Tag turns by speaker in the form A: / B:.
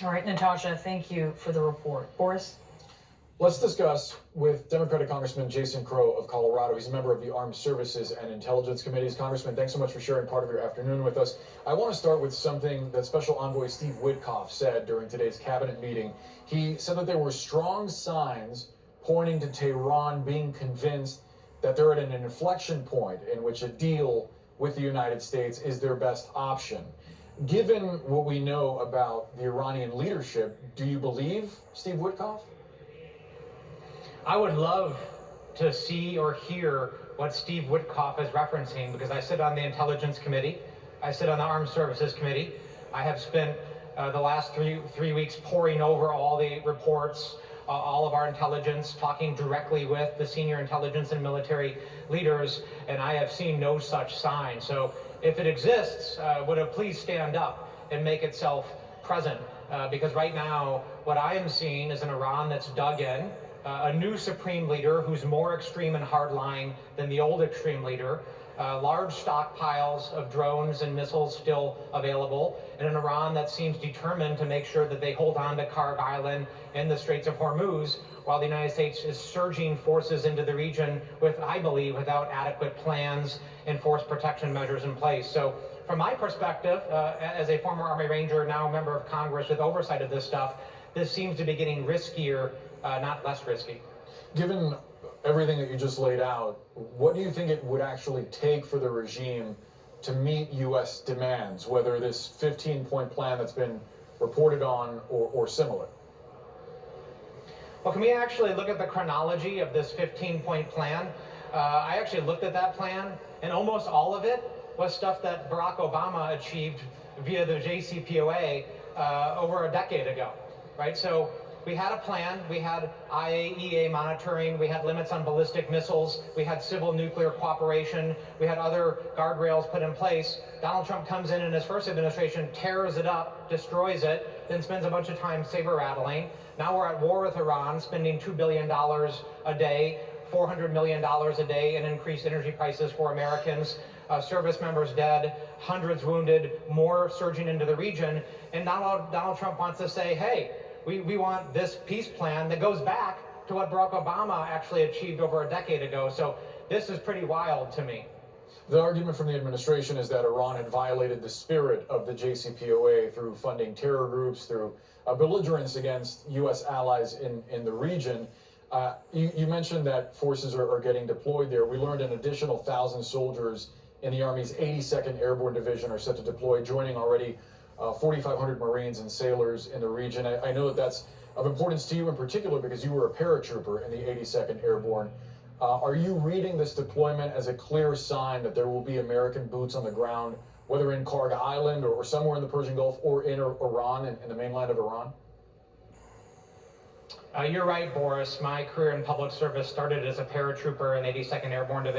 A: All right, Natasha, thank you for the report. Boris?
B: Let's discuss with Democratic Congressman Jason Crow of Colorado. He's a member of the Armed Services and Intelligence Committees. Congressman, thanks so much for sharing part of your afternoon with us. I want to start with something that Special Envoy Steve Witkoff said during today's cabinet meeting. He said that there were strong signs pointing to Tehran being convinced that they're at an inflection point in which a deal with the United States is their best option. Given what we know about the Iranian leadership, do you believe Steve Witkoff?
C: I would love to see or hear what Steve Witkoff is referencing, because I sit on the Intelligence Committee, I sit on the Armed Services Committee. I have spent the last three weeks poring over all the reports, all of our intelligence, talking directly with the senior intelligence and military leaders, and I have seen no such sign. So if it exists, would it please stand up and make itself present? Because right now, what I am seeing is an Iran that's dug in, a new supreme leader who's more extreme and hardline than the old extreme leader, large stockpiles of drones and missiles still available, and an Iran that seems determined to make sure that they hold on to Kharg Island and the Straits of Hormuz, while the United States is surging forces into the region with, I believe, without adequate plans and force protection measures in place. So from my perspective, as a former Army Ranger, now a member of Congress with oversight of this stuff, this seems to be getting riskier, not less risky.
B: Given everything that you just laid out, what do you think it would actually take for the regime to meet U.S. demands, whether this 15-point plan that's been reported on or similar?
C: Well, can we actually look at the chronology of this 15-point plan? I actually looked at that plan, and almost all of it was stuff that Barack Obama achieved via the JCPOA over a decade ago, right? So we had a plan, we had IAEA monitoring, we had limits on ballistic missiles, we had civil nuclear cooperation, we had other guardrails put in place. Donald Trump comes in his first administration, tears it up, destroys it, then spends a bunch of time saber rattling. Now we're at war with Iran, spending $2 billion a day, $400 million a day in increased energy prices for Americans, service members dead, hundreds wounded, more surging into the region. And Donald Trump wants to say, hey, we want this peace plan that goes back to what Barack Obama actually achieved over a decade ago. So this is pretty wild to me.
B: The argument from the administration is that Iran had violated the spirit of the JCPOA through funding terror groups, through belligerence against U.S. allies in the region. You mentioned that forces are getting deployed there. We learned an additional 1,000 soldiers in the Army's 82nd Airborne Division are set to deploy, joining already 4,500 Marines and sailors in the region. I know that that's of importance to you in particular because you were a paratrooper in the 82nd Airborne. Are you reading this deployment as a clear sign that there will be American boots on the ground, whether in Kharg Island or somewhere in the Persian Gulf or in Iran, in the mainland of Iran?
C: You're right, Boris. My career in public service started as a paratrooper in 82nd Airborne Division.